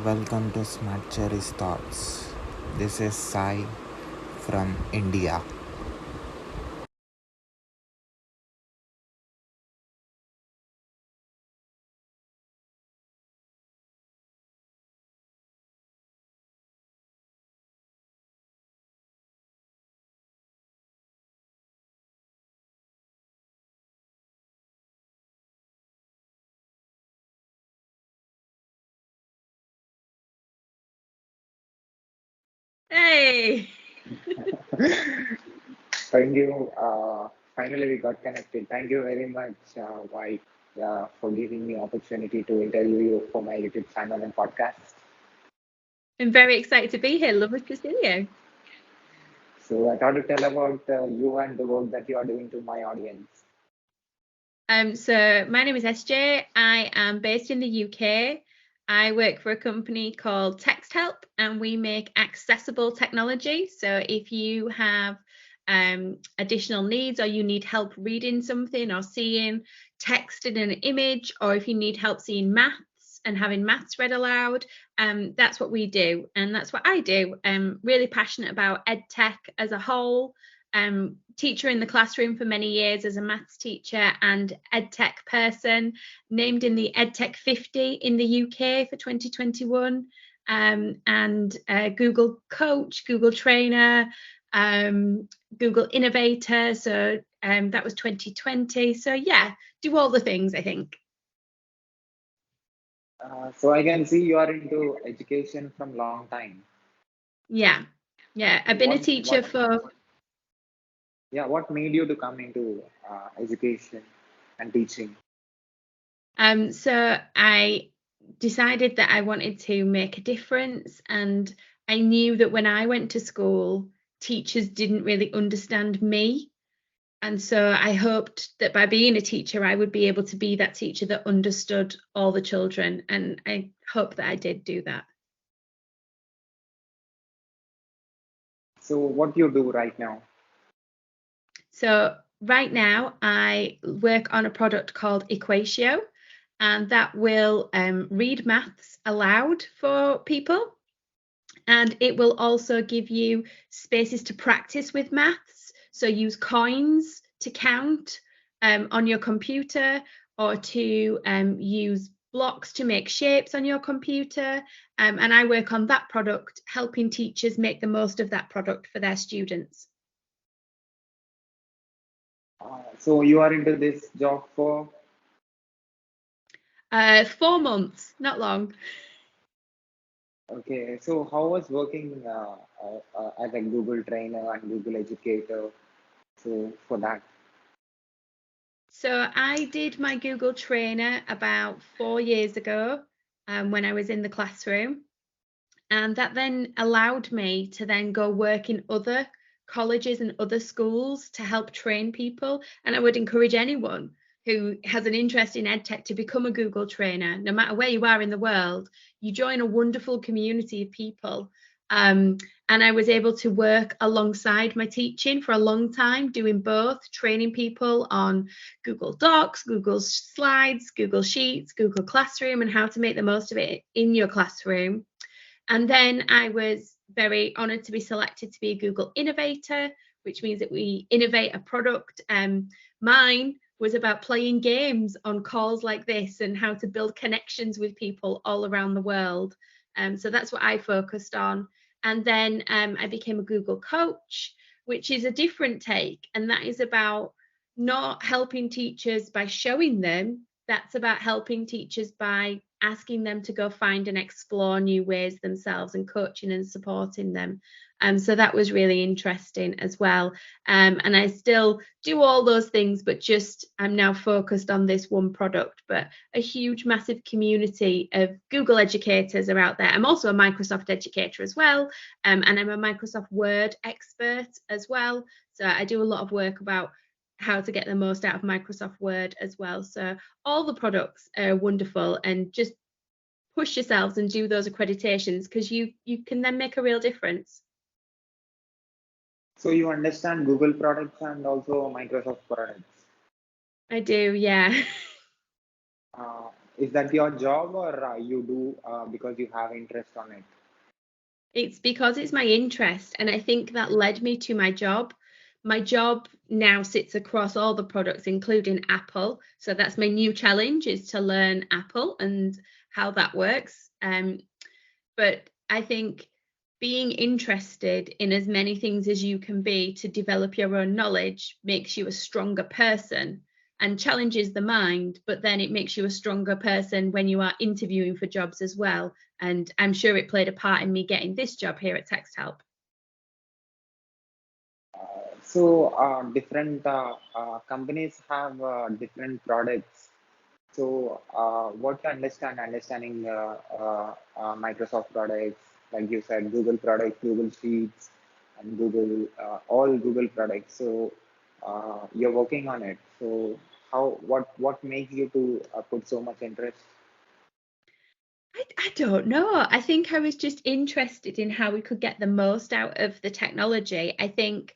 Welcome to Smart Cherry's Thoughts. This is Sai from India. Hey, Thank you. Finally, we got connected. Thank you very much, White, for giving me opportunity to interview you for my YouTube channel and podcast. I'm very excited to be here. Lovely to see you. So I thought to tell about you and the work that you are doing to my audience. So my name is SJ. I am based in the UK. I work for a company called TEXTHELP, and we make accessible technology. So if you have additional needs, or you need help reading something or seeing text in an image, or if you need help seeing maths and having maths read aloud, that's what we do, and that's what I do. I'm really passionate about ed tech as a whole. Teacher in the classroom for many years as a maths teacher and edtech person, named in the edtech 50 in the UK for 2021, and Google coach, Google trainer, Google innovator. So that was 2020. So yeah, do all the things, I think. So I can see you are into education from long time. Yeah, yeah. I've been a teacher What for what made you to come into education and teaching? So I decided that I wanted to make a difference, and I knew that when I went to school, teachers didn't really understand me. And so I hoped that by being a teacher, I would be able to be that teacher that understood all the children. And I hope that I did do that. So what you do right now? So right now, I work on a product called Equatio, and that will read maths aloud for people. And it will also give you spaces to practice with maths. So use coins to count on your computer, or to use blocks to make shapes on your computer. And I work on that product, helping teachers make the most of that product for their students. So you are into this job for 4 months, not long. okay. So how was working as a Google trainer and Google educator? So for that, So I did my Google trainer about 4 years ago, when I was in the classroom. And that then allowed me to then go work in other colleges and other schools to help train people. And I would encourage anyone who has an interest in edtech to become a Google trainer. No matter where you are in the world, you join a wonderful community of people. um, and I was able to work alongside my teaching for a long time, doing both, training people on Google Docs, Google Slides, Google Sheets, Google Classroom, and how to make the most of it in your classroom. And then I was very honoured to be selected to be a Google Innovator, which means that we innovate a product. Mine was about playing games on calls like this and how to build connections with people all around the world. So that's what I focused on. And then I became a Google Coach, which is a different take. And that is about not helping teachers by showing them, that's about helping teachers by asking them to go find and explore new ways themselves, and coaching and supporting them. So that was really interesting as well. And I still do all those things, but just I'm now focused on this one product. But a huge, massive community of Google educators are out there. I'm also a Microsoft educator as well, and I'm a Microsoft Word expert as well. So I do a lot of work about how to get the most out of Microsoft Word as well. So all the products are wonderful, and just push yourselves and do those accreditations, because you can then make a real difference. so you understand Google products and also Microsoft products. I do, yeah. Uh, is that your job, or you do because you have interest on it? It's because it's my interest, and I think that led me to my job. My job now sits across all the products, including Apple. So that's my new challenge, is to learn Apple and how that works. But I think being interested in as many things as you can be to develop your own knowledge makes you a stronger person and challenges the mind, but then it makes you a stronger person when you are interviewing for jobs as well. And I'm sure it played a part in me getting this job here at TextHelp. So different companies have different products. So what you understanding Microsoft products, like you said, Google products, Google Sheets, and Google, all Google products. So you're working on it. So what makes you to put so much interest? I don't know. I think I was just interested in how we could get the most out of the technology. I think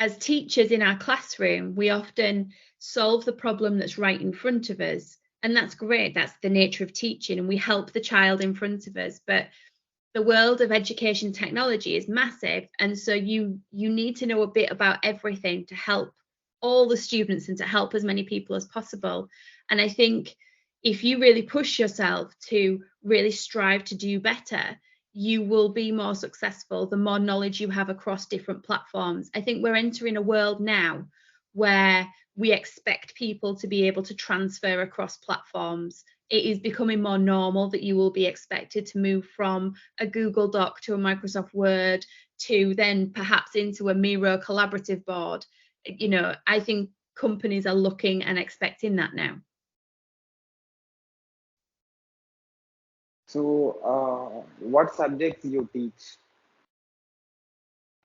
as teachers in our classroom, we often solve the problem that's right in front of us. And that's great. That's the nature of teaching. And we help the child in front of us. But the world of education technology is massive. And so you need to know a bit about everything to help all the students and to help as many people as possible. And I think if you really push yourself to really strive to do better, you will be more successful the more knowledge you have across different platforms. I think we're entering a world now where we expect people to be able to transfer across platforms. It is becoming more normal that you will be expected to move from a Google Doc to a Microsoft Word to then perhaps into a Miro collaborative board. You know, I think companies are looking and expecting that now. So what subjects you teach?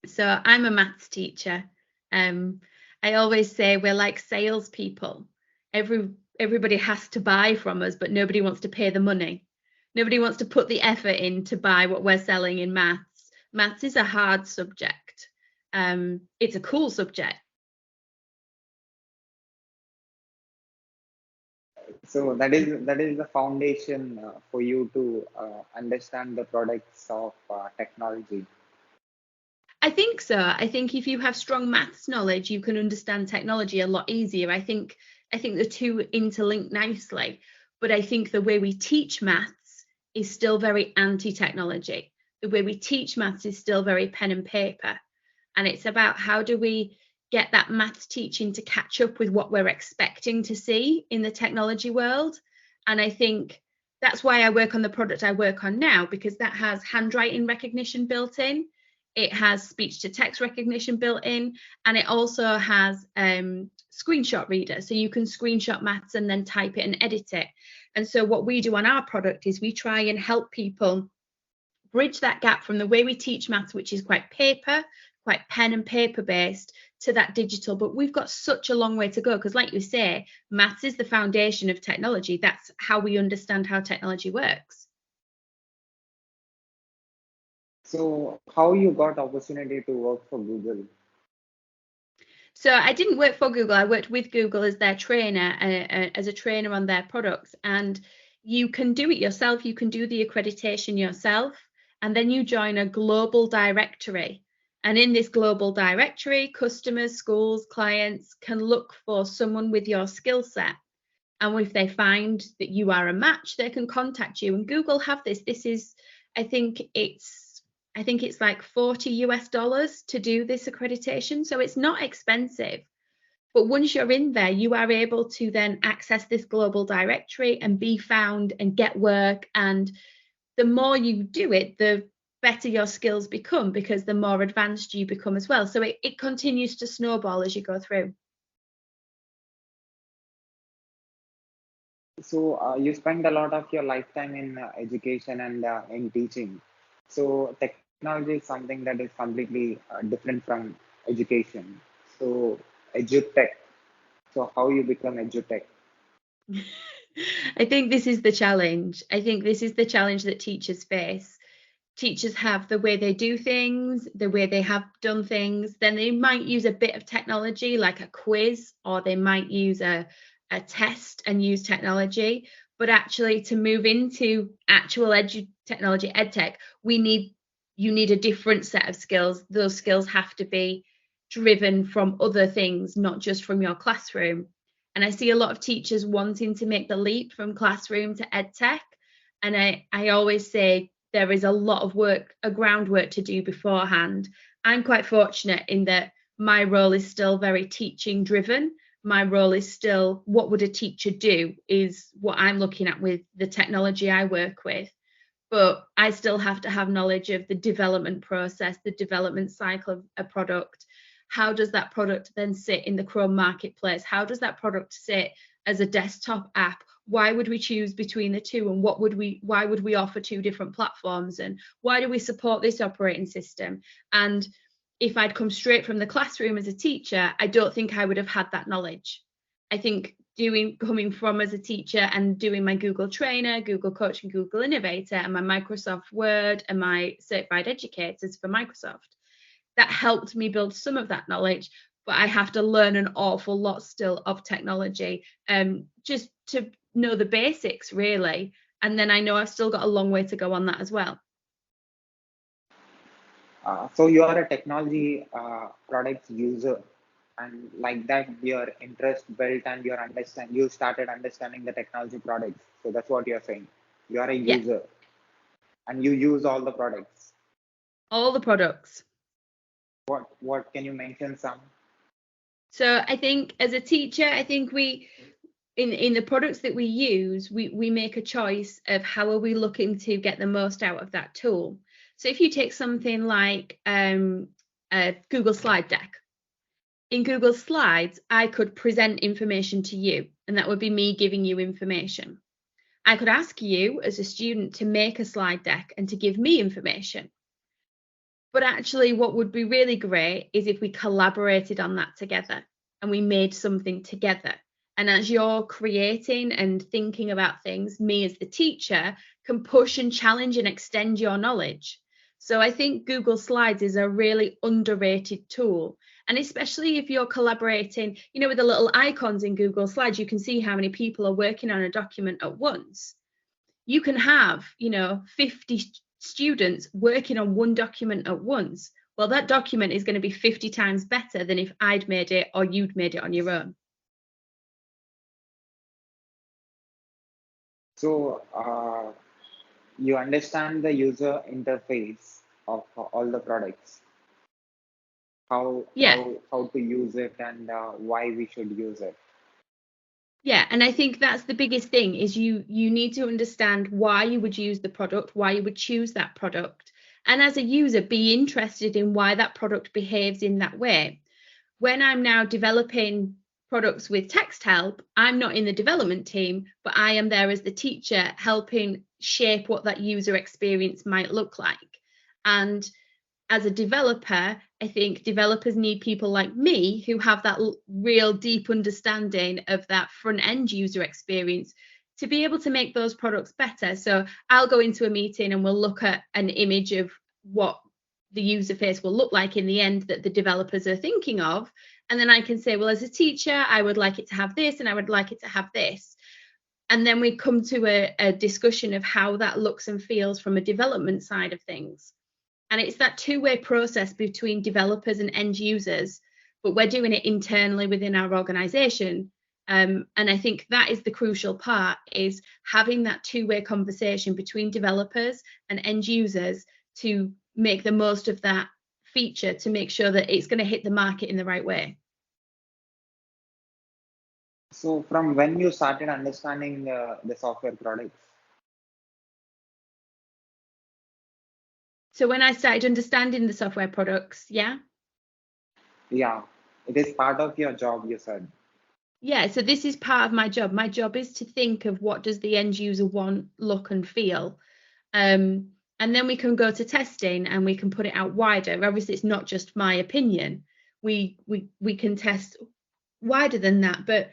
So I'm a maths teacher. I always say we're like salespeople. Everybody has to buy from us, but nobody wants to pay the money. Nobody wants to put the effort in to buy what we're selling in maths. Maths is a hard subject. It's a cool subject. So that is the foundation for you to understand the products of technology. I think so. I think if you have strong maths knowledge, you can understand technology a lot easier. I think the two interlink nicely. But I think the way we teach maths is still very anti-technology. The way we teach maths is still very pen and paper. And it's about how do we get that maths teaching to catch up with what we're expecting to see in the technology world. And I think that's why I work on the product I work on now, because that has handwriting recognition built in. It has speech to text recognition built in, and it also has screenshot reader. So you can screenshot maths and then type it and edit it. And so what we do on our product is we try and help people bridge that gap from the way we teach maths, which is quite pen and paper based, to that digital. But we've got such a long way to go, because like you say, maths is the foundation of technology. That's how we understand how technology works. So how you got opportunity to work for Google? So I didn't work for Google. I worked with Google as their trainer, as a trainer on their products. And you can do it yourself. You can do the accreditation yourself, and then you join a global directory. And in this global directory, customers, schools, clients can look for someone with your skill set. And if they find that you are a match, they can contact you. And Google have this. This is, I think it's like $40 to do this accreditation. So it's not expensive. But once you're in there, you are able to then access this global directory and be found and get work. And the more you do it, the better your skills become, because the more advanced you become as well. So it continues to snowball as you go through. So you spend a lot of your lifetime in education and in teaching. So technology is something that is completely different from education. So edutech. So how you become edutech? I think this is the challenge. I think this is the challenge that teachers face. Teachers have the way they do things, the way they have done things. Then they might use a bit of technology like a quiz, or they might use a test and use technology. But actually, to move into actual technology, edtech, you need a different set of skills. Those skills have to be driven from other things, not just from your classroom. And I see a lot of teachers wanting to make the leap from classroom to edtech. And I always say there is a lot of work, a groundwork to do beforehand. I'm quite fortunate in that my role is still very teaching driven. My role is still, what would a teacher do, is what I'm looking at with the technology I work with. But I still have to have knowledge of the development process, the development cycle of a product. How does that product then sit in the Chrome marketplace? How does that product sit as a desktop app? Why would we choose between the two, and why would we offer two different platforms, and why do we support this operating system? And if I'd come straight from the classroom as a teacher, I don't think I would have had that knowledge. I think coming from as a teacher and doing my Google Trainer, Google Coach and Google Innovator, and my Microsoft Word and my certified educators for Microsoft, that helped me build some of that knowledge. But I have to learn an awful lot still of technology, just to know the basics, really. And then I know I've still got a long way to go on that as well. So you are a technology products user, and like that your interest built and you started understanding the technology products. So that's what you're saying. You are a Yeah. user and you use all the products. All the products. What can you mention some? So I think as a teacher, I think we in the products that we use, we make a choice of how are we looking to get the most out of that tool. So if you take something like a Google slide deck, in Google Slides, I could present information to you, and that would be me giving you information. I could ask you as a student to make a slide deck and to give me information. But actually, what would be really great is if we collaborated on that together and we made something together. And as you're creating and thinking about things, me as the teacher can push and challenge and extend your knowledge. So I think Google Slides is a really underrated tool. And especially if you're collaborating, with the little icons in Google Slides, you can see how many people are working on a document at once. You can have, 50 students working on one document at once. Well, that document is going to be 50 times better than if I'd made it or you'd made it on your own. So you understand the user interface of all the products, how to use it, and why we should use it. Yeah, and I think that's the biggest thing is you need to understand why you would use the product, why you would choose that product. And as a user, be interested in why that product behaves in that way. When I'm now developing products with TextHelp, I'm not in the development team, but I am there as the teacher helping shape what that user experience might look like. And as a developer, I think developers need people like me who have that real deep understanding of that front end user experience to be able to make those products better. So I'll go into a meeting and we'll look at an image of what the user face will look like in the end that the developers are thinking of. And then I can say, well, as a teacher, I would like it to have this and I would like it to have this. And then we come to a discussion of how that looks and feels from a development side of things. And it's that two-way process between developers and end users, but we're doing it internally within our organization. And I think that is the crucial part, is having that two-way conversation between developers and end users to make the most of that feature, to make sure that it's going to hit the market in the right way. So from when you started understanding the software products? So when I started understanding the software products, yeah? Yeah, it is part of your job, you said. Yeah, so this is part of my job. My job is to think of what does the end user want, look and feel. And then we can go to testing and we can put it out wider. Obviously, it's not just my opinion. We can test wider than that. But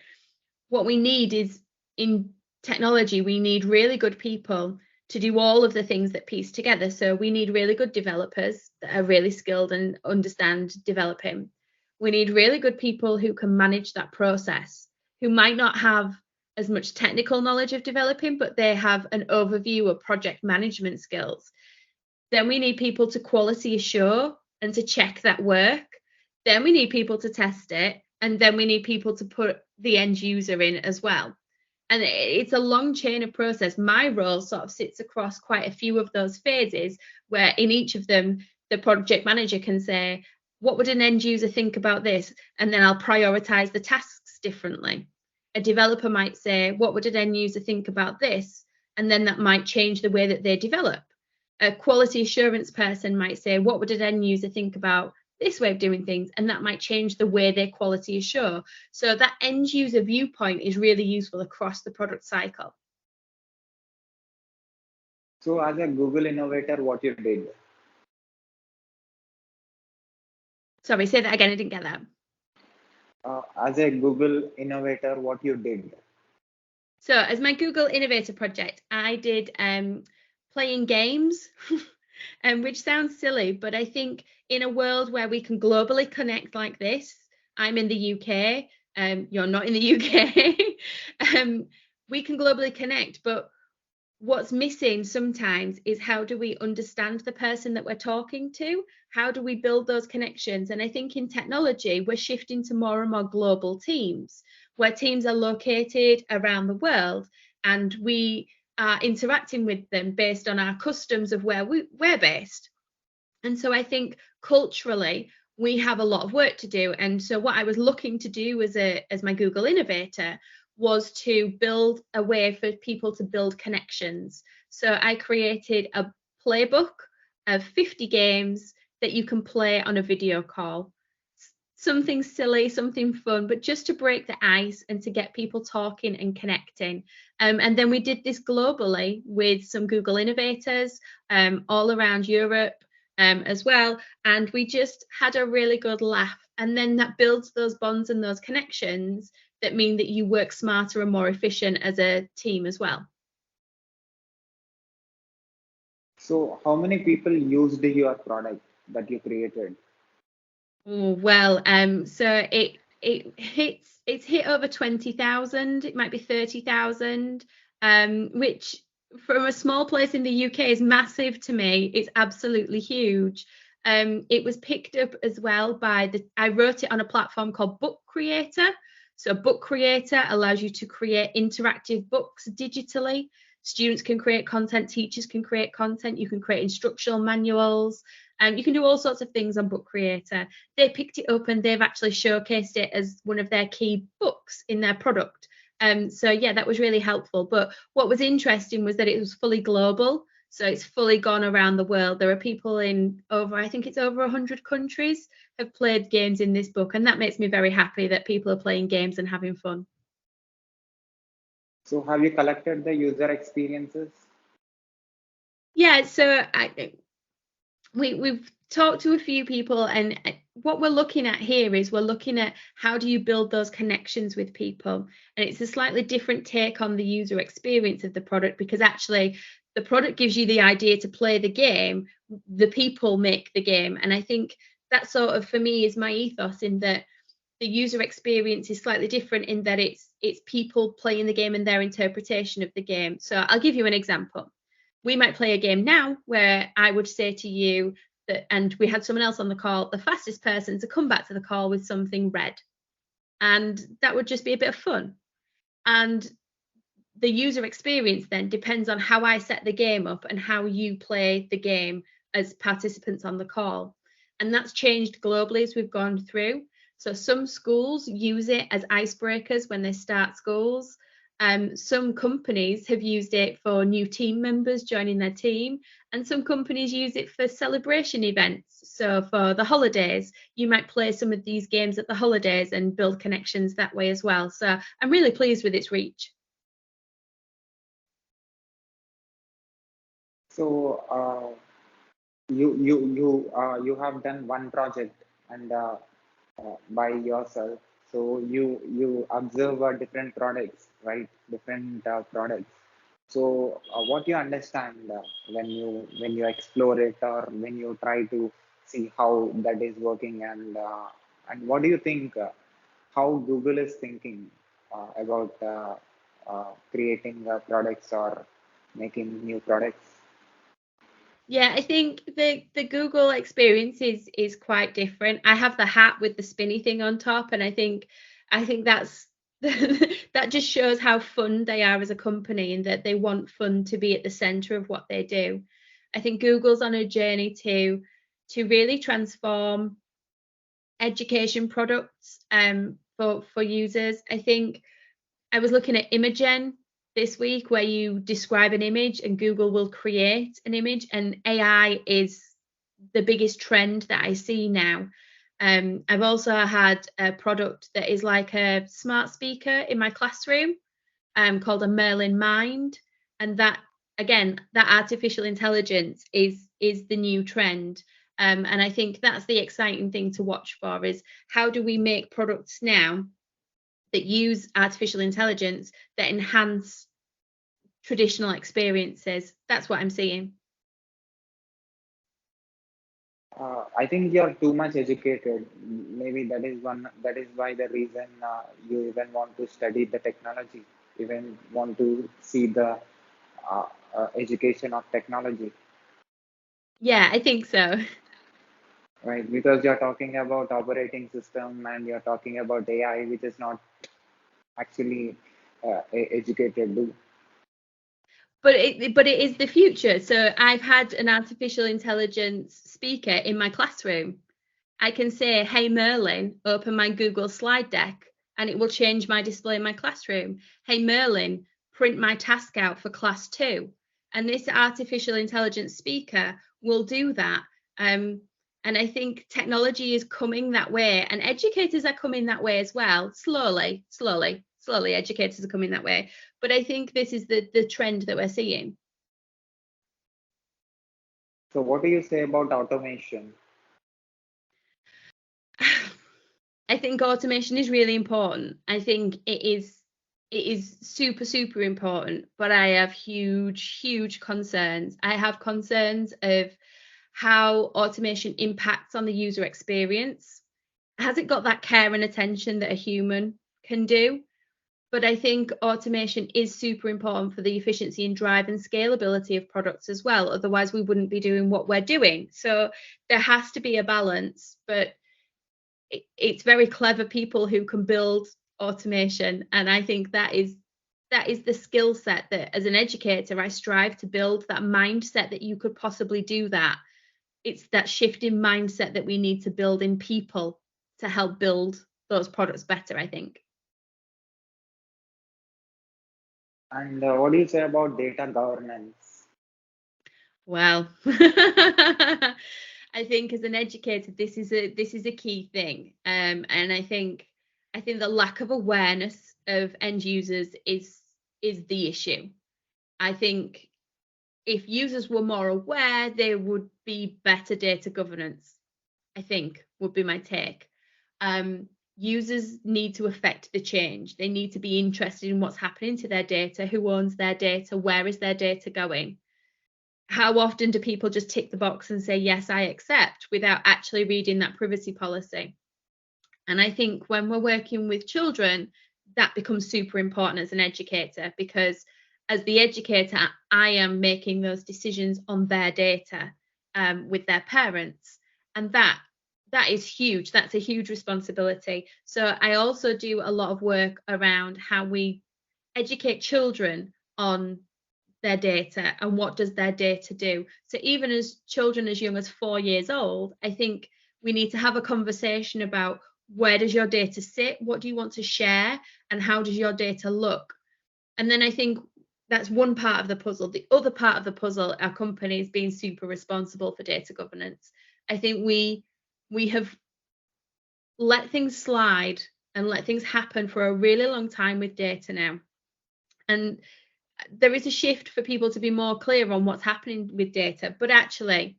what we need is, in technology, we need really good people to do all of the things that piece together. So we need really good developers that are really skilled and understand developing. We need really good people who can manage that process, who might not have as much technical knowledge of developing, but they have an overview of project management skills. Then we need people to quality assure and to check that work. Then we need people to test it. And then we need people to put the end user in as well. And it's a long chain of process. My role sort of sits across quite a few of those phases, where in each of them, the project manager can say, what would an end user think about this? And then I'll prioritize the tasks differently. A developer might say, what would an end user think about this? And then that might change the way that they develop. A quality assurance person might say, what would an end user think about this way of doing things? And that might change the way they quality assure. So that end user viewpoint is really useful across the product cycle. So as a Google innovator, what you did? Sorry, say that again, I didn't get that. As a Google innovator, what you did? So as my Google Innovator project, I did playing games, which sounds silly, but I think in a world where we can globally connect like this, I'm in the UK, you're not in the UK, we can globally connect, but what's missing sometimes is how do we understand the person that we're talking to? How do we build those connections? And I think in technology, we're shifting to more and more global teams, where teams are located around the world and we are interacting with them based on our customs of where we're based. And so I think culturally, we have a lot of work to do. And so what I was looking to do as my Google Innovator was to build a way for people to build connections. So I created a playbook of 50 games that you can play on a video call. Something silly, something fun, but just to break the ice and to get people talking and connecting. And then we did this globally with some Google innovators all around Europe as well. And we just had a really good laugh. And then that builds those bonds and those connections that mean that you work smarter and more efficient as a team as well. So how many people used your product that you created? Well, so it's hit over 20,000. It might be 30,000, which from a small place in the UK is massive to me. It's absolutely huge. It was picked up as well by I wrote it on a platform called Book Creator. So Book Creator allows you to create interactive books digitally. Students can create content, teachers can create content, you can create instructional manuals, and you can do all sorts of things on Book Creator. They picked it up and they've actually showcased it as one of their key books in their product. So yeah, that was really helpful. But what was interesting was that it was fully global. So it's fully gone around the world. There are people in I think it's over 100 countries have played games in this book. And that makes me very happy that people are playing games and having fun. So have you collected the user experiences? Yeah, so we've talked to a few people, and what we're looking at here is we're looking at how do you build those connections with people. And it's a slightly different take on the user experience of the product, because actually the product gives you the idea to play the game, the people make the game. And I think that sort of, for me, is my ethos, in that the user experience is slightly different in that it's people playing the game and their interpretation of the game. So I'll give you an example. We might play a game now where I would say to you that, and we had someone else on the call, the fastest person to come back to the call with something red. And that would just be a bit of fun. And the user experience then depends on how I set the game up and how you play the game as participants on the call. And that's changed globally as we've gone through. So some schools use it as icebreakers when they start schools. Some companies have used it for new team members joining their team, and some companies use it for celebration events. So for the holidays, you might play some of these games at the holidays and build connections that way as well. So I'm really pleased with its reach. So you have done one project and by yourself. So you observe different products, right? Different products. So what you understand when you explore it, or when you try to see how that is working, and what do you think how Google is thinking about creating products or making new products? Yeah, I think the Google experience is quite different. I have the hat with the spinny thing on top, and I think that's that just shows how fun they are as a company and that they want fun to be at the center of what they do. I think Google's on a journey to really transform education products for users. I think I was looking at Imagen this week where you describe an image and Google will create an image, and AI is the biggest trend that I see now. I've also had a product that is like a smart speaker in my classroom called a Merlin Mind, and that again, that artificial intelligence is the new trend. And I think that's the exciting thing to watch for is how do we make products now that use artificial intelligence that enhance traditional experiences. That's what I'm seeing. I think you're too much educated. Maybe that is one. That is why the reason you even want to study the technology, even want to see the education of technology, Yeah, I think so. right? Because you're talking about operating system and you're talking about AI, which is not actually educated. But it is the future. So I've had an artificial intelligence speaker in my classroom. I can say, "Hey Merlin, open my Google slide deck," and it will change my display in my classroom. "Hey Merlin, print my task out for class 2." And this artificial intelligence speaker will do that. And I think technology is coming that way, and educators are coming that way as well. Slowly, educators are coming that way. But I think this is the trend that we're seeing. So, what do you say about automation? I think automation is really important. I think it is super important, but I have huge concerns. I have concerns of how automation impacts on the user experience. Has it got that care and attention that a human can do? But I think automation is super important for the efficiency and drive and scalability of products as well. Otherwise, we wouldn't be doing what we're doing. So there has to be a balance, but it's very clever people who can build automation, and I think that is the skill set that as an educator I strive to build, that mindset that you could possibly do that. It's that shift in mindset that we need to build in people to help build those products better, I think. And what do you say about data governance? Well, I think as an educator, this is a key thing, and I think the lack of awareness of end users is the issue. I think if users were more aware, there would be better data governance. I think would be my take. Users need to affect the change. They need to be interested in what's happening to their data, who owns their data, where is their data going. How often do people just tick the box and say, yes, I accept, without actually reading that privacy policy? And I think when we're working with children, that becomes super important as an educator, because as the educator, I am making those decisions on their data with their parents. And that is huge. That's a huge responsibility. So I also do a lot of work around how we educate children on their data and what does their data do. So even as children as young as 4 years old, I think we need to have a conversation about where does your data sit, what do you want to share, and how does your data look. And then I think that's one part of the puzzle. The other part of the puzzle are companies being super responsible for data governance. I think we have let things slide and let things happen for a really long time with data now. And there is a shift for people to be more clear on what's happening with data, but actually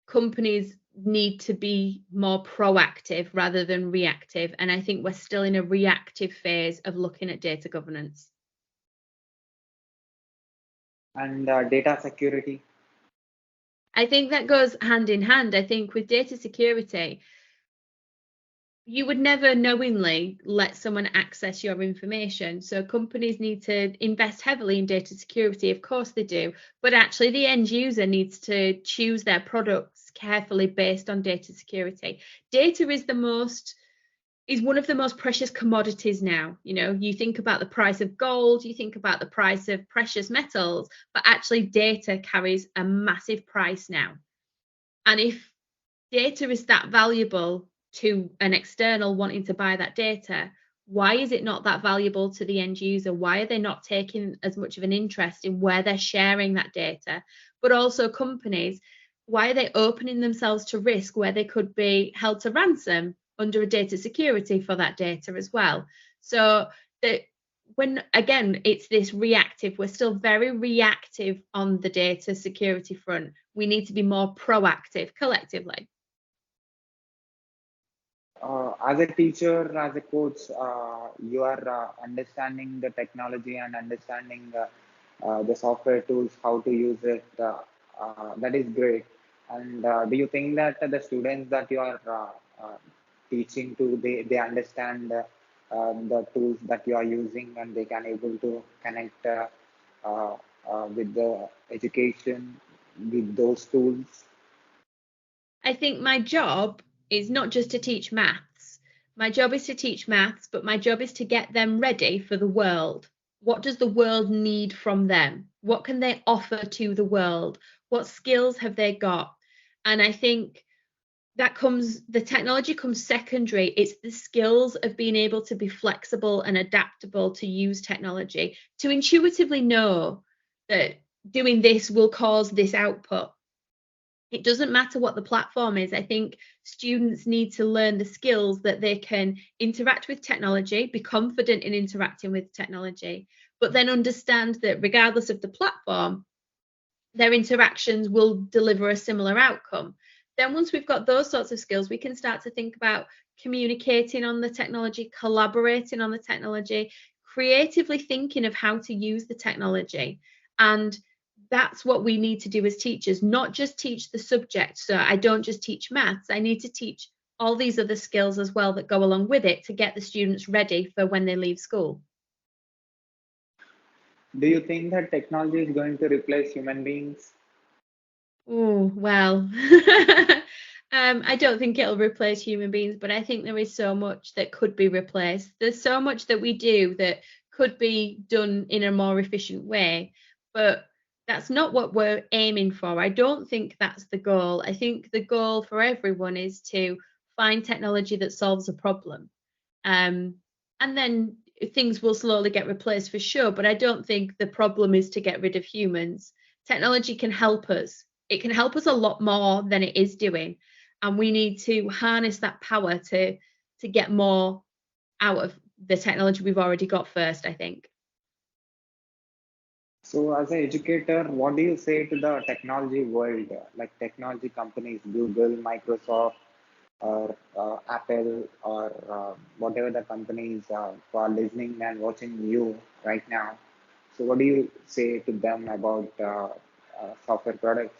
companies need to be more proactive rather than reactive, and I think we're still in a reactive phase of looking at data governance. And data security? I think that goes hand in hand. I think with data security, you would never knowingly let someone access your information. So companies need to invest heavily in data security. Of course they do, but actually the end user needs to choose their products carefully based on data security. Data is one of the most precious commodities now. You know, you think about the price of gold, you think about the price of precious metals, but actually data carries a massive price now. And if data is that valuable to an external wanting to buy that data, why is it not that valuable to the end user? Why are they not taking as much of an interest in where they're sharing that data? But also companies, why are they opening themselves to risk where they could be held to ransom under a data security for that data as well? So that when again it's this reactive, we're still very reactive on the data security front. We need to be more proactive collectively. As a teacher, as a coach, you are understanding the technology and understanding the software tools, how to use it. That is great. And do you think that the students that you are teaching to, they understand the tools that you are using and they can able to connect uh, with the education with those tools? I think my job is not just to teach maths. My job is to teach maths, but my job is to get them ready for the world. What does the world need from them? What can they offer to the world? What skills have they got? And I think the technology comes secondary. It's the skills of being able to be flexible and adaptable to use technology, to intuitively know that doing this will cause this output. It doesn't matter what the platform is. I think students need to learn the skills that they can interact with technology, be confident in interacting with technology, but then understand that regardless of the platform, their interactions will deliver a similar outcome. Then once we've got those sorts of skills, we can start to think about communicating on the technology, collaborating on the technology, creatively thinking of how to use the technology. And that's what we need to do as teachers, not just teach the subject. So I don't just teach maths, I need to teach all these other skills as well that go along with it to get the students ready for when they leave school. Do you think that technology is going to replace human beings? Oh, well, I don't think it'll replace human beings, but I think there is so much that could be replaced. There's so much that we do that could be done in a more efficient way, but that's not what we're aiming for. I don't think that's the goal. I think the goal for everyone is to find technology that solves a problem. Um, and then things will slowly get replaced for sure. But I don't think the problem is to get rid of humans. Technology can help us. It can help us a lot more than it is doing. And we need to harness that power to get more out of the technology we've already got first, I think. So, as an educator, what do you say to the technology world, like technology companies, Google, Microsoft, or Apple, or whatever the companies who are listening and watching you right now? So, what do you say to them about software products?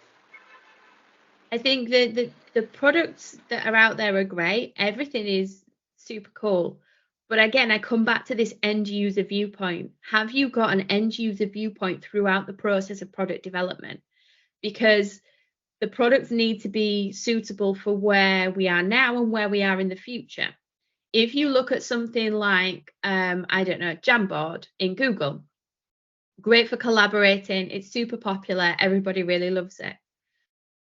I think that the products that are out there are great. Everything is super cool. But again, I come back to this end user viewpoint. Have you got an end user viewpoint throughout the process of product development? Because the products need to be suitable for where we are now and where we are in the future. If you look at something like, I don't know, Jamboard in Google, great for collaborating, it's super popular, everybody really loves it.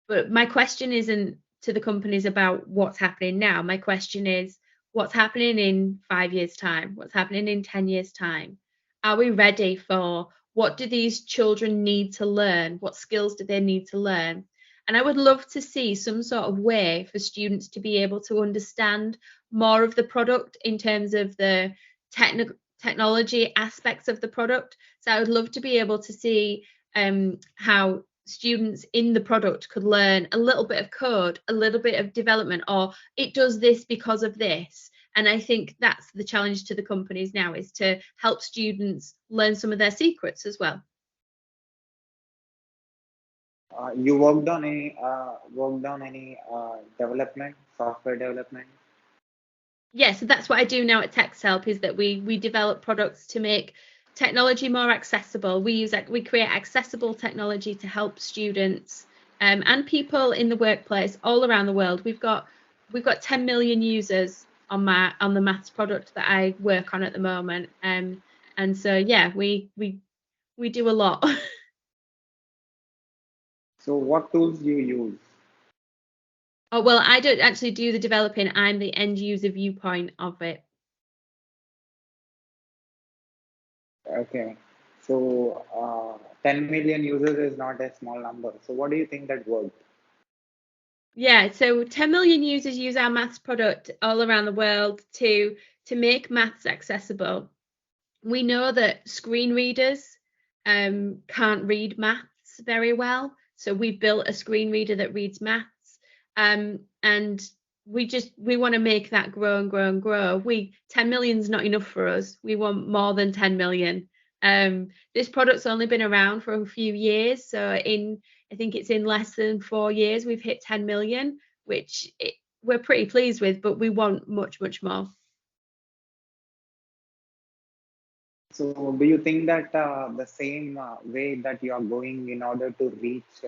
But my question isn't to the companies about what's happening now. My question is what's happening in 5 years' time? What's happening in 10 years' time? Are we ready for what do these children need to learn? What skills do they need to learn? And I would love to see some sort of way for students to be able to understand more of the product in terms of the technology aspects of the product. So I would love to be able to see how students in the product could learn a little bit of code, a little bit of development, or it does this because of this. And I think that's the challenge to the companies now, is to help students learn some of their secrets as well. You worked on any development, software development? yeah, so that's what I do now at TEXTHELP, is that we develop products to make technology more accessible. We create accessible technology to help students and people in the workplace all around the world. We've got 10 million users on the maths product that I work on at the moment. And so yeah, we do a lot. So what tools do you use? Oh, well, I don't actually do the developing. I'm the end user viewpoint of it. Okay. So 10 million users is not a small number. So what do you think that worked? Yeah, so 10 million users use our maths product all around the world to make maths accessible. We know that screen readers can't read maths very well, so we've built a screen reader that reads maths, and we want to make that grow and grow and grow. 10 million is not enough for us. We want more than 10 million. This product's only been around for a few years, so I think it's in less than 4 years we've hit 10 million, which we're pretty pleased with, but we want much, much more. So do you think that the same way that you are going in order to reach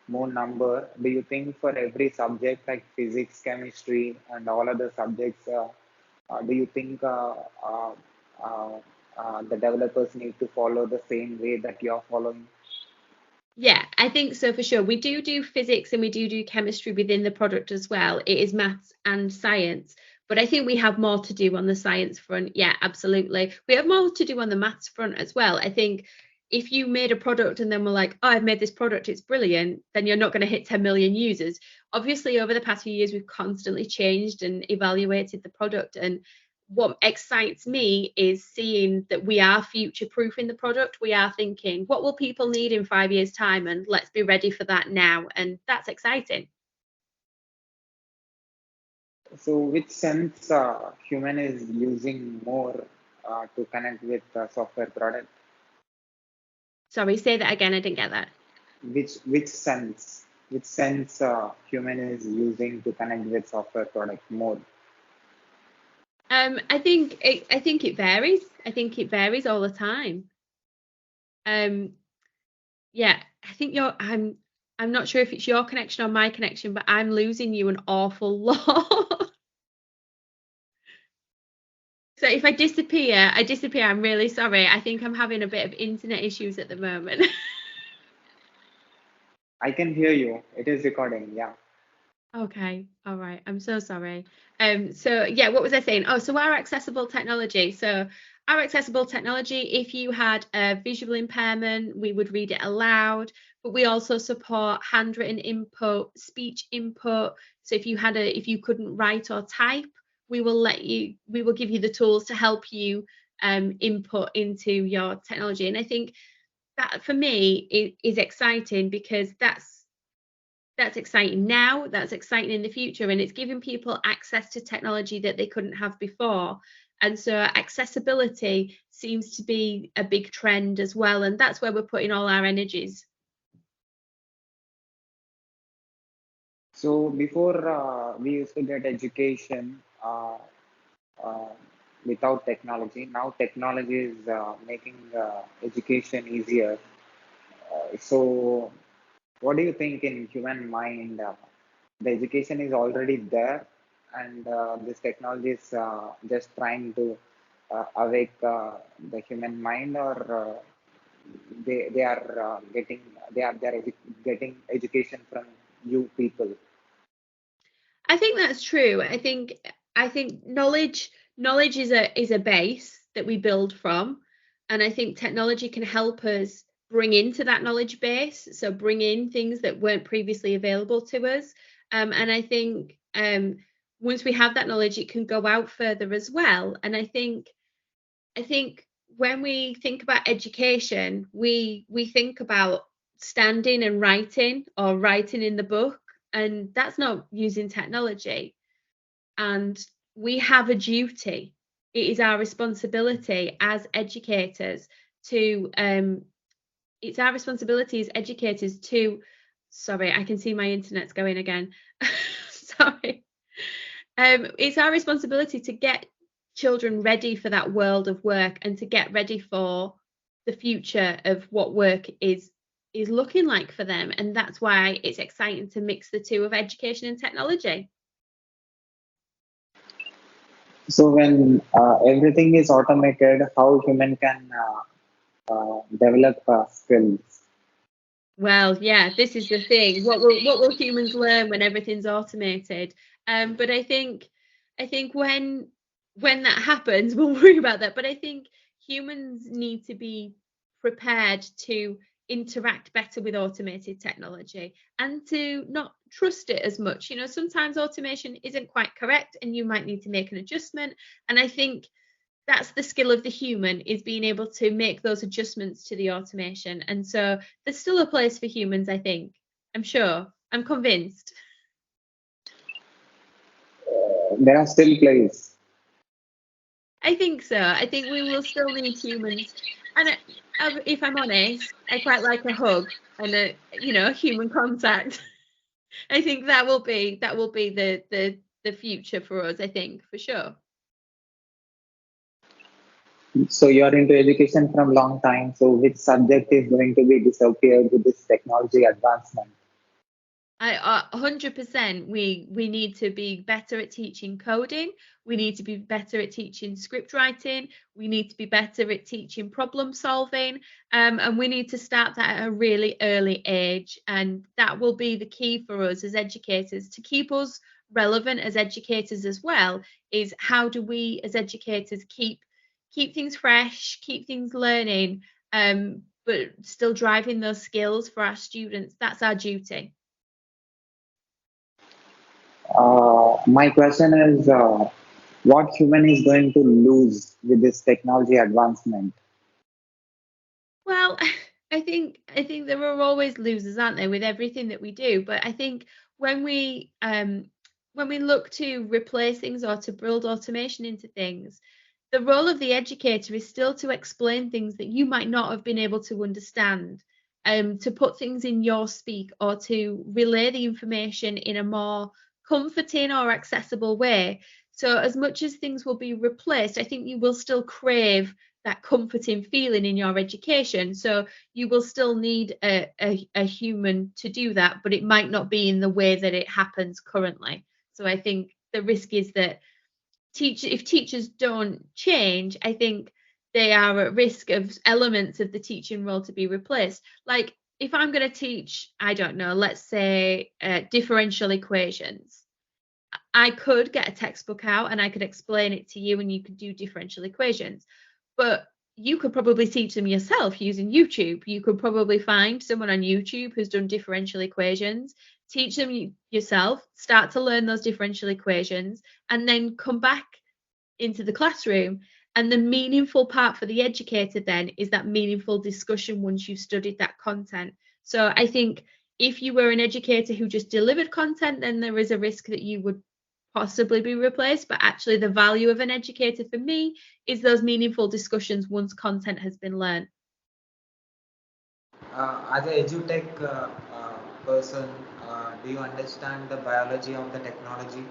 more number, do you think for every subject like physics, chemistry, and all other subjects, do you think uh, the developers need to follow the same way that you are following? Yeah, I think so for sure. We do physics and we do chemistry within the product as well. It is maths and science, but I think we have more to do on the science front. Yeah, absolutely. We have more to do on the maths front as well. I think if you made a product and then we're like, oh, I've made this product, it's brilliant, then you're not going to hit 10 million users. Obviously, over the past few years, we've constantly changed and evaluated the product. And what excites me is seeing that we are future proofing the product. We are thinking, what will people need in 5 years' time? And let's be ready for that now. And that's exciting. So which sense human is using more to connect with software product? Sorry, say that again. I didn't get that. Which sense human is using to connect with software product more? I think it varies. I think it varies all the time. Um, yeah, I think I'm not sure if it's your connection or my connection, but I'm losing you an awful lot. So if I disappear, I disappear. I'm really sorry. I think I'm having a bit of internet issues at the moment. I can hear you. It is recording. Yeah. Okay, all right. I'm so sorry. So yeah, what was I saying? Oh, so our accessible technology. So our accessible technology, if you had a visual impairment, we would read it aloud, but we also support handwritten input, speech input. So if you couldn't write or type, we will give you the tools to help you input into your technology. And I think that for me is exciting, because that's exciting now, that's exciting in the future, and it's giving people access to technology that they couldn't have before. And so accessibility seems to be a big trend as well, and that's where we're putting all our energies. So before we used to get education uh, without technology. Now technology is making education easier. So what do you think in human mind? The education is already there, and this technology is just trying to awake the human mind, or they are getting getting education from you people. I think that's true. I think knowledge is a base that we build from, and I think technology can help us bring into that knowledge base. So bring in things that weren't previously available to us. And I think once we have that knowledge, it can go out further as well. And I think when we think about education, we think about standing and writing, or writing in the book, and that's not using technology. And we have a duty. It is our responsibility as educators to it's our responsibility as educators to sorry, I can see my internet's going again. Sorry. It's our responsibility to get children ready for that world of work and to get ready for the future of what work is looking like for them. And that's why it's exciting to mix the two of education and technology. So when everything is automated, how human can develop skills? Well, yeah, this is the thing. What will humans learn when everything's automated? But I think when that happens, we'll worry about that. But I think humans need to be prepared to interact better with automated technology and to not trust it as much. Sometimes automation isn't quite correct and you might need to make an adjustment. And I think that's the skill of the human, is being able to make those adjustments to the automation. And so there's still a place for humans, I think. I'm sure. I'm convinced. There are still plays. I think so. I think we will still need humans. And if I'm honest, I quite like a hug and human contact. I think that will be the future for us, I think, for sure. So you are into education from long time. So which subject is going to be disappeared with this technology advancement? 100%. We need to be better at teaching coding. We need to be better at teaching script writing. We need to be better at teaching problem solving. And we need to start that at a really early age. And that will be the key for us as educators to keep us relevant as educators as well. Is how do we as educators keep things fresh, keep things learning, but still driving those skills for our students. That's our duty. My question is, what human is going to lose with this technology advancement? Well, I think there are always losers, aren't there, with everything that we do. But I think when we um, when we look to replace things or to build automation into things, the role of the educator is still to explain things that you might not have been able to understand, to put things in your speak or to relay the information in a more comforting or accessible way. So as much as things will be replaced, I think you will still crave that comforting feeling in your education. So you will still need a human to do that, but it might not be in the way that it happens currently. So I think the risk is that if teachers don't change, I think they are at risk of elements of the teaching role to be replaced. Like if I'm going to teach, I don't know, let's say differential equations, I could get a textbook out and I could explain it to you and you could do differential equations. But you could probably teach them yourself using YouTube. You could probably find someone on YouTube who's done differential equations, teach them yourself, start to learn those differential equations, and then come back into the classroom. And the meaningful part for the educator then is that meaningful discussion once you've studied that content. So I think if you were an educator who just delivered content, then there is a risk that you would possibly be replaced. But actually, the value of an educator for me is those meaningful discussions once content has been learned. As a edutech person, do you understand the biology of the technology?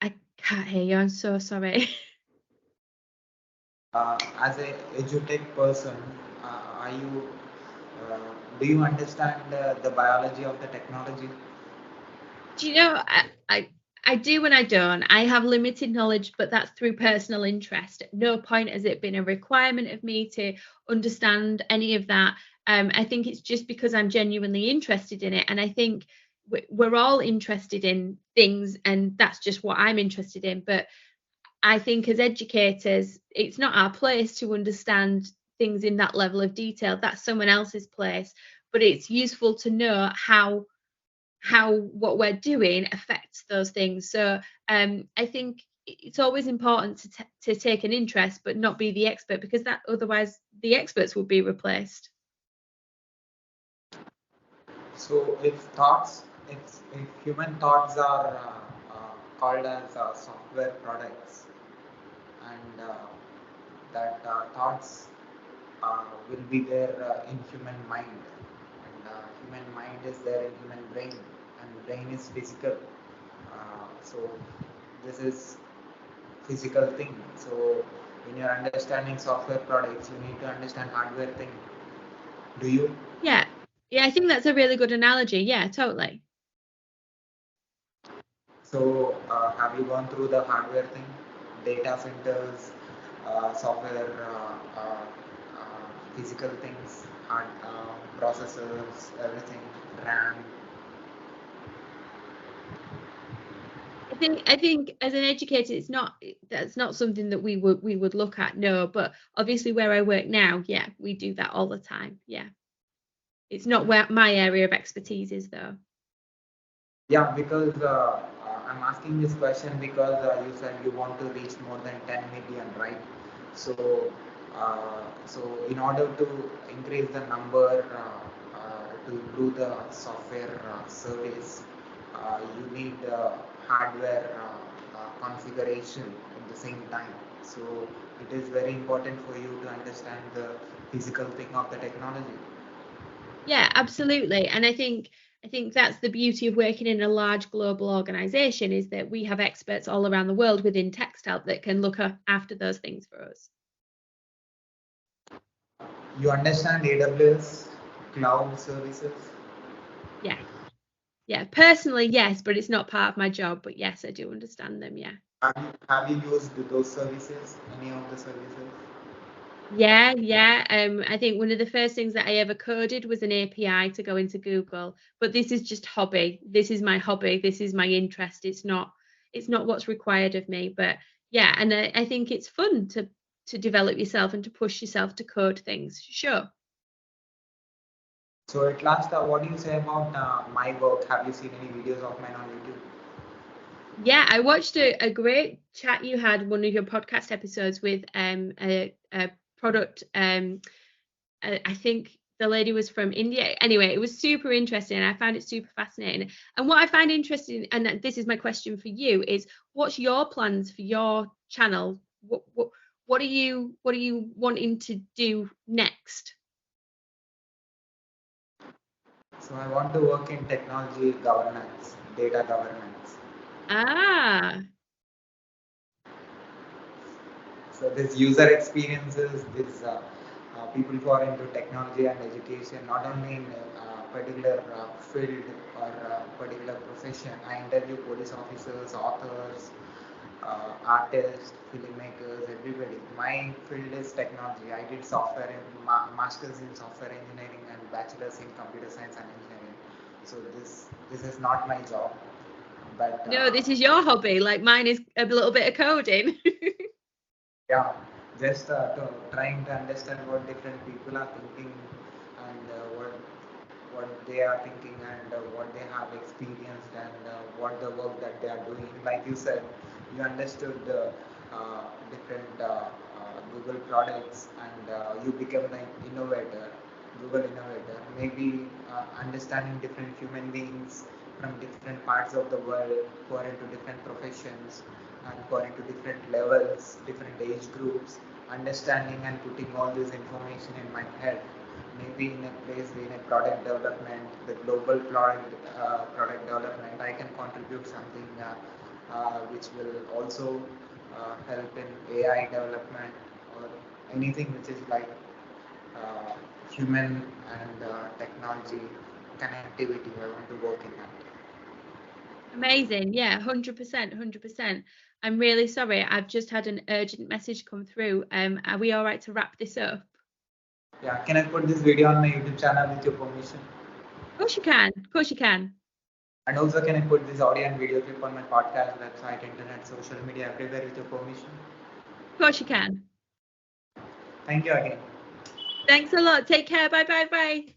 I can't hear you. I'm so sorry. As a edutech person, are you do you understand the biology of the technology? Do you know, I do and I don't. I have limited knowledge, but that's through personal interest. At no point has it been a requirement of me to understand any of that. I think it's just because I'm genuinely interested in it. And I think we're all interested in things, and that's just what I'm interested in. But I think as educators, it's not our place to understand things in that level of detail. That's someone else's place. But it's useful to know how what we're doing affects those things. So I think it's always important to take an interest, but not be the expert, because that otherwise the experts would be replaced. So if human thoughts are called as software products, and that thoughts will be there in human mind, and human mind is there in human brain. and brain is physical. So this is physical thing. So when you're understanding software products, you need to understand hardware thing. Do you? Yeah. Yeah, I think that's a really good analogy. Yeah, totally. So have you gone through the hardware thing? Data centers, software, physical things, hard processors, everything, RAM. I think as an educator, that's not something that we would look at, no. But obviously, where I work now, yeah, we do that all the time. Yeah, it's not where my area of expertise is, though. Yeah, because I'm asking this question because you said you want to reach more than 10 million, right? So, so in order to increase the number, to improve the software service, you need hardware configuration at the same time. So it is very important for you to understand the physical thing of the technology. Yeah, absolutely. And I think that's the beauty of working in a large global organization, is that we have experts all around the world within TEXTHELP that can look after those things for us. You understand AWS cloud services? Yeah. Yeah, personally, yes, but it's not part of my job. But yes, I do understand them. Yeah. Have you used those services? Any of the services? Yeah, yeah. I think one of the first things that I ever coded was an API to go into Google. But this is just hobby. This is my hobby. This is my interest. It's not what's required of me. But yeah, and I think it's fun to develop yourself and to push yourself to code things. Sure. So at last, what do you say about my work? Have you seen any videos of mine on YouTube? Yeah, I watched a great chat you had, one of your podcast episodes with a product I think the lady was from India. Anyway, it was super interesting. I found it super fascinating. And what I find interesting, and this is my question for you, is what's your plans for your channel? What are you wanting to do next? So I want to work in technology governance, data governance. Ah, So this user experiences, this people who are into technology and education, not only in a particular field or particular profession. I interview police officers, authors, artists, filmmakers, everybody. My field is technology. I did software in masters in software engineering and bachelor's in computer science and engineering. So this is not my job, but no, this is your hobby. Like mine is a little bit of coding. yeah, just trying to understand what different people are thinking and what they are thinking and what they have experienced and what the work that they are doing. Like you said, you understood the different Google products and you become an innovator, Google innovator. Maybe understanding different human beings from different parts of the world who are into different professions and who are into different levels, different age groups, understanding and putting all this information in my head. Maybe in a place in a product development, the global product development, I can contribute something which will also help in AI development or anything which is like uh, human and technology connectivity. I want to work in that. Amazing. Yeah, 100%, 100%. I'm really sorry. I've just had an urgent message come through. Are we all right to wrap this up? Yeah, can I put this video on my YouTube channel with your permission? Of course you can. Of course you can. And also, can I put this audio and video clip on my podcast, website, internet, social media, everywhere with your permission? Of course you can. Thank you again. Thanks a lot. Take care. Bye bye bye.